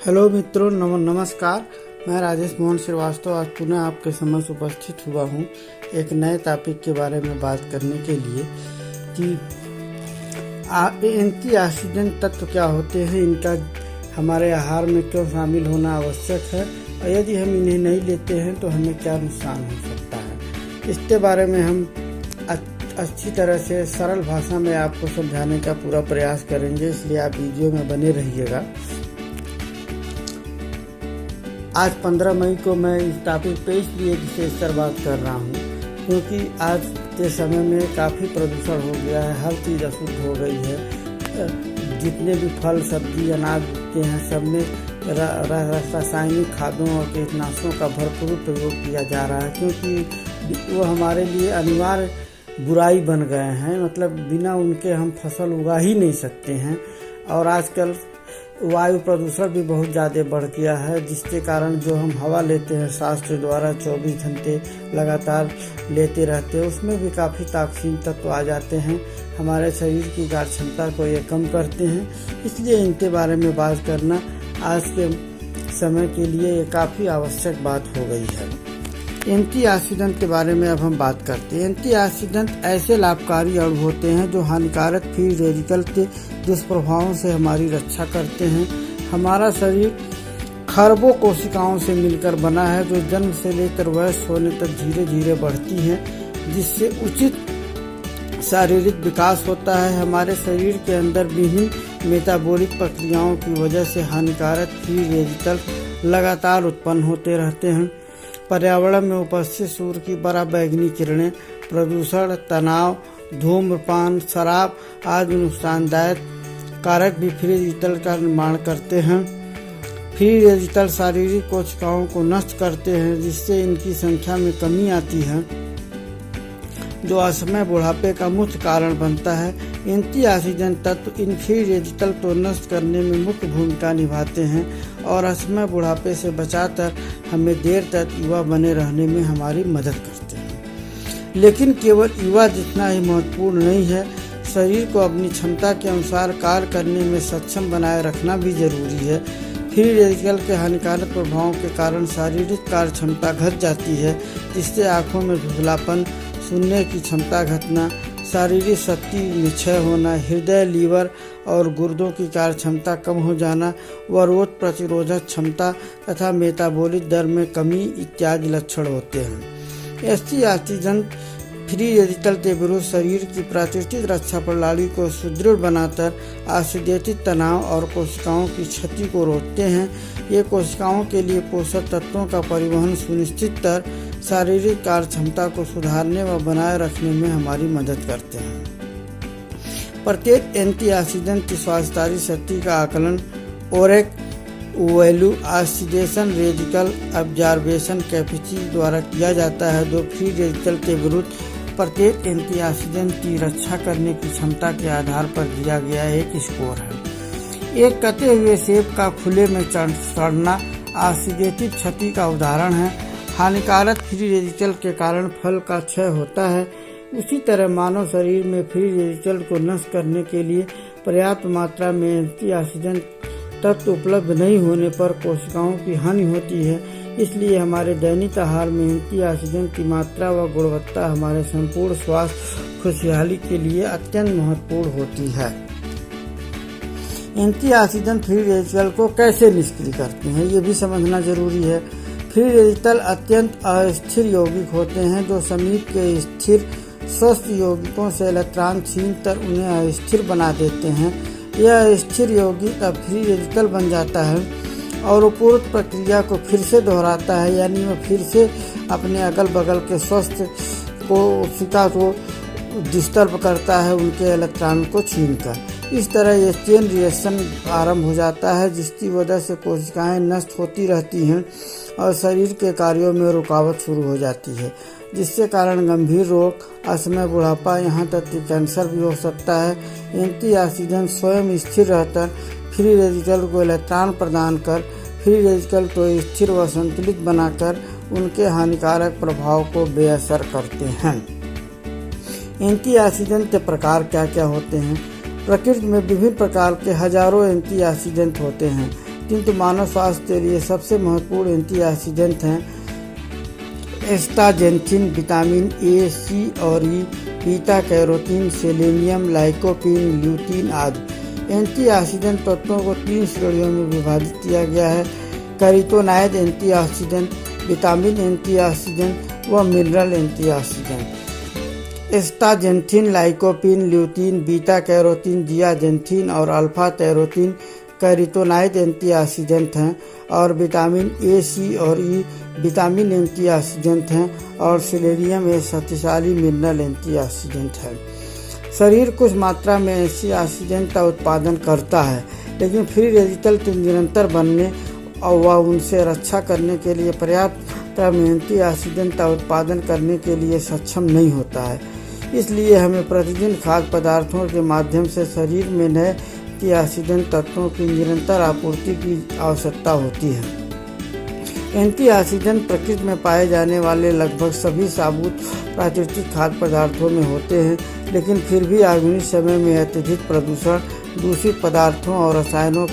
Hello मित्रों, नमस्कार। मैं राजेश मोहन श्रीवास्तव आज पुनः आपके समक्ष उपस्थित हुआ हूँ एक नए टॉपिक के बारे में बात करने के लिए कि एंटीऑक्सीडेंट तत्व क्या होते हैं, इनका हमारे आहार में क्यों शामिल होना आवश्यक है और यदि हम इन्हें नहीं लेते हैं तो हमें क्या नुकसान हो सकता है। इसके बारे में हम अच्छी तरह से सरल भाषा में आपको समझाने का पूरा प्रयास करेंगे, इसलिए आप वीडियो में बने रहिएगा। आज 15 मई को मैं इस टॉपिक पे इसलिए विशेषकर बात कर रहा हूँ क्योंकि आज के समय में काफ़ी प्रदूषण हो गया है, हर चीज़ अशुद्ध हो गई है। जितने भी फल सब्जी अनाज उगते हैं सब में रासायनिक खादों और कीटनाशकों का भरपूर प्रयोग किया जा रहा है क्योंकि वो हमारे लिए अनिवार्य बुराई बन गए हैं। मतलब बिना उनके हम फसल उगा ही नहीं सकते हैं। और आजकल वायु प्रदूषण भी बहुत ज़्यादा बढ़ गया है, जिसके कारण जो हम हवा लेते हैं सांस के द्वारा 24 घंटे लगातार लेते रहते हैं, उसमें भी काफ़ी टॉक्सिन तत्व आ जाते हैं, हमारे शरीर की कार्य क्षमता को ये कम करते हैं। इसलिए इनके बारे में बात करना आज के समय के लिए ये काफ़ी आवश्यक बात हो गई है। एंटीऑक्सीडेंट के बारे में अब हम बात करते हैं। एंटीऑक्सीडेंट ऐसे लाभकारी अणु होते हैं जो हानिकारक फ्री रेडिकल के दुष्प्रभावों से हमारी रक्षा करते हैं। हमारा शरीर खरबों कोशिकाओं से मिलकर बना है जो जन्म से लेकर वयस्क होने तक धीरे धीरे बढ़ती हैं, जिससे उचित शारीरिक विकास होता है। हमारे शरीर के अंदर विभिन्न मेटाबॉलिक प्रक्रियाओं की वजह से हानिकारक फ्री रेडिकल लगातार उत्पन्न होते रहते हैं। पर्यावरण में उपस्थित सूर्य की पराबैंगनी किरणें, प्रदूषण, तनाव, धूम्रपान, शराब आदि नुकसानदायक कारक भी फ्री रेडिकल का निर्माण करते हैं। फ्री रेडिकल शारीरिक कोशिकाओं को नष्ट करते हैं, जिससे इनकी संख्या में कमी आती है, जो असमय बुढ़ापे का मुख्य कारण बनता है। एंटीऑक्सीडेंट तत्व इन फ्री रेडिकल को नष्ट करने में मुख्य भूमिका निभाते हैं और असमय बुढ़ापे से बचाकर हमें देर तक युवा बने रहने में हमारी मदद करते हैं। लेकिन केवल युवा जितना ही महत्वपूर्ण नहीं है, शरीर को अपनी क्षमता के अनुसार कार्य करने में सक्षम बनाए रखना भी जरूरी है। फ्री रेडिकल के हानिकारक प्रभावों के कारण शारीरिक कार्य क्षमता घट जाती है, जिससे आंखों में धुंधलापन, सुनने की क्षमता घटना, शारीरिक शक्ति में क्षय होना, हृदय, लीवर और गुर्दों की कार्य क्षमता कम हो जाना व रोग प्रतिरोधक क्षमता तथा मेटाबॉलिक दर में कमी इत्यादि लक्षण होते हैं। एंटीऑक्सीडेंट फ्री रेडिकल के विरुद्ध शरीर की प्राकृतिक रक्षा प्रणाली को सुदृढ़ बनाकर ऑक्सीडेटिव तनाव और कोशिकाओं की क्षति को रोकते हैं। ये कोशिकाओं के लिए पोषक तत्वों का परिवहन सुनिश्चित कर शारीरिक कार्य क्षमता को सुधारने व बनाए रखने में हमारी मदद करते हैं। प्रत्येक एंटीऑक्सीडेंट की स्वास्थ्यकारी शक्ति का आकलन ORAC value oxidation radical observation capacity द्वारा किया जाता है, जो फ्री रेडिकल के विरुद्ध प्रत्येक एंटीऑक्सीडेंट की रक्षा करने की क्षमता के आधार पर दिया गया एक स्कोर है। एक कटे हुए सेब का खुले में सड़ना ऑक्सीडेटिव क्षति का उदाहरण है। हानिकारक फ्री रेडिकल के कारण फल का क्षय होता है। उसी तरह मानव शरीर में फ्री रेडिकल को नष्ट करने के लिए पर्याप्त मात्रा में एंटीऑक्सीडेंट तत्व उपलब्ध नहीं होने पर कोशिकाओं की हानि होती है। इसलिए हमारे दैनिक आहार में एंटीऑक्सीडेंट की मात्रा व गुणवत्ता हमारे संपूर्ण स्वास्थ्य खुशहाली के लिए अत्यंत महत्वपूर्ण होती है। एंटीऑक्सीडेंट फ्री रेडिकल को कैसे निष्क्रिय करते हैं, ये भी समझना जरूरी है। फ्री रेडिकल अत्यंत अस्थिर यौगिक होते हैं जो समीप के स्थिर स्वस्थ यौगिकों से इलेक्ट्रॉन छीनकर उन्हें अस्थिर बना देते हैं। यह स्थिर यौगिक अब फ्री रेडिकल बन जाता है और उपरोक्त प्रक्रिया को फिर से दोहराता है, यानी वह फिर से अपने अगल बगल के स्वस्थ कोशिका को डिस्टर्ब करता है, उनके इलेक्ट्रॉन को छीनकर। इस तरह यह चेन रिएक्शन आरंभ हो जाता है, जिसकी वजह से कोशिकाएं नष्ट होती रहती हैं और शरीर के कार्यों में रुकावट शुरू हो जाती है, जिससे कारण गंभीर रोग, असमय बुढ़ापा, यहाँ तक कि कैंसर भी हो सकता है। एंटीऑक्सीडेंट स्वयं स्थिर रहकर फ्री रेडिकल को इलेक्ट्रॉन प्रदान कर फ्री रेडिकल को स्थिर व संतुलित बनाकर उनके हानिकारक प्रभाव को बेअसर करते हैं। एंटीऑक्सीडेंट के प्रकार क्या क्या होते हैं? प्रकृति में विभिन्न प्रकार के हजारों एंटीऑक्सीडेंट होते हैं। किंतु मानव स्वास्थ्य के लिए सबसे महत्वपूर्ण एंटीऑक्सीडेंट हैं एस्टाजेंथिन, विटामिन ए, सी और E, beta carotene, selenium, lycopene, lutein आदि। एंटीऑक्सीडेंट तत्वों को 3 श्रेणियों में विभाजित किया गया है: कैरोटीनॉइड एंटीऑक्सीडेंट, विटामिन एंटीऑक्सीडेंट व mineral antioxidant. Astaxanthin, lycopene, lutein, beta carotene, zeaxanthin और अल्फा कैरोटीन कैरोटीनॉइड एंटीऑक्सीडेंट हैं और विटामिन ए, सी और ई विटामिन एंटीऑक्सीडेंट हैं और सेलेनियम एक शक्तिशाली मिनरल एंटीऑक्सीडेंट है। शरीर कुछ मात्रा में एंटीऑक्सीडेंट का उत्पादन करता है, लेकिन फ्री रेडिकल के निरंतर बनने और वह उनसे रक्षा करने के लिए पर्याप्त मात्रा में एंटीऑक्सीडेंट का उत्पादन करने के लिए सक्षम नहीं होता है। इसलिए हमें प्रतिदिन खाद्य पदार्थों के माध्यम से शरीर में नए एंटीऑक्सीडेंट तत्वों की निरंतर आपूर्ति की आवश्यकता होती है। एंटीऑक्सीडेंट प्रकृति में पाए जाने वाले लगभग सभी साबुत प्राकृतिक खाद्य पदार्थों में होते हैं, लेकिन फिर भी आधुनिक समय में अत्यधिक प्रदूषण, दूषित पदार्थों और रसायनों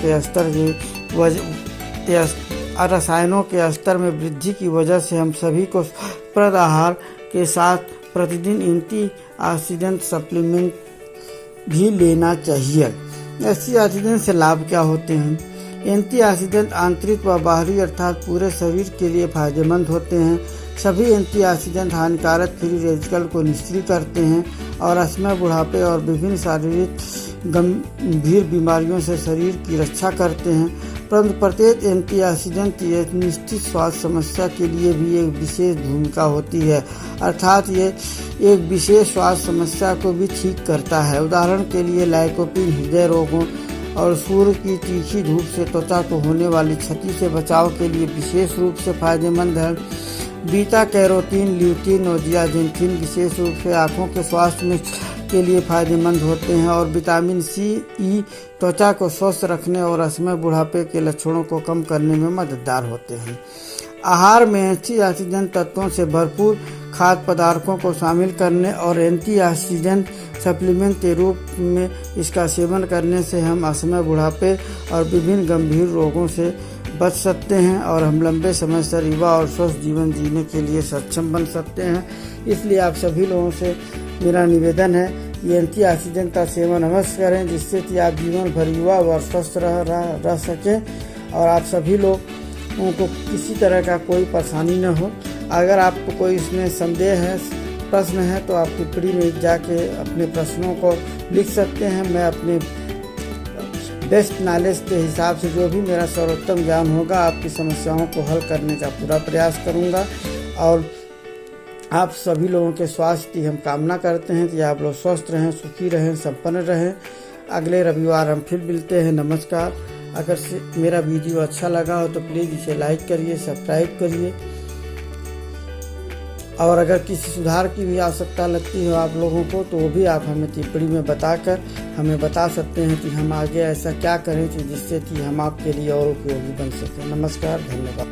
के स्तर में वृद्धि की वजह से हम सभी को प्रद आहार के साथ प्रतिदिन एंटीऑक्सीडेंट सप्लीमेंट भी लेना चाहिए। एंटीऑक्सीडेंट से लाभ क्या होते हैं? एंटीऑक्सीडेंट आंतरिक व बाहरी अर्थात पूरे शरीर के लिए फायदेमंद होते हैं। सभी एंटीऑक्सीडेंट हानिकारक फ्री रेडिकल को निष्क्रिय करते हैं और अस्थमा, बुढ़ापे और विभिन्न शारीरिक गंभीर बीमारियों से शरीर की रक्षा करते हैं। परंतु प्रत्येक एंटीऑक्सीडेंट एक निश्चित स्वास्थ्य समस्या के लिए भी एक विशेष भूमिका होती है, अर्थात ये एक विशेष स्वास्थ्य समस्या को भी ठीक करता है। उदाहरण के लिए लाइकोपीन हृदय रोगों और सूर्य की तीखी धूप से त्वचा को होने वाली क्षति से बचाव के लिए विशेष रूप से फायदेमंद है। बीटा कैरोटीन, ल्यूटीन और जियाजेंथिन विशेष रूप से आँखों के स्वास्थ्य के लिए फायदेमंद होते हैं और विटामिन सी, ई त्वचा को स्वस्थ रखने और अस्थमा, बुढ़ापे के लक्षणों को कम करने में मददगार होते हैं। आहार में एंटीऑक्सीडेंट तत्वों से भरपूर खाद्य पदार्थों को शामिल करने और एंटीऑक्सीडेंट सप्लीमेंट के रूप में इसका सेवन करने से हम अस्थमा, बुढ़ापे और विभिन्न गंभीर रोगों से बच सकते हैं और हम लंबे समय तक युवा और स्वस्थ जीवन जीने के लिए सक्षम बन सकते हैं। इसलिए आप सभी लोगों से मेरा निवेदन है कि एंटीऑक्सीडेंट का सेवन अवश्य करें, जिससे कि आप जीवन भर युवा व स्वस्थ रह सकें और आप सभी लोगों को किसी तरह का कोई परेशानी न हो। अगर आपको कोई इसमें संदेह है, प्रश्न है, तो आप टिप्पणी में जाके अपने प्रश्नों को लिख सकते हैं। मैं अपने बेस्ट नॉलेज के हिसाब से जो भी मेरा सर्वोत्तम ज्ञान होगा आपकी समस्याओं को हल करने का पूरा प्रयास करूंगा। और आप सभी लोगों के स्वास्थ्य की हम कामना करते हैं कि आप लोग स्वस्थ रहें, सुखी रहें, संपन्न रहें। अगले रविवार हम फिर मिलते हैं। नमस्कार। अगर मेरा वीडियो अच्छा लगा हो तो प्लीज़ इसे लाइक करिए, सब्सक्राइब करिए और अगर किसी सुधार की भी आवश्यकता लगती हो आप लोगों को तो वो भी आप हमें टिप्पणी में बताकर हमें बता सकते हैं कि हम आगे ऐसा क्या करें जिससे कि हम आपके लिए और उपयोगी बन सकें। नमस्कार, धन्यवाद।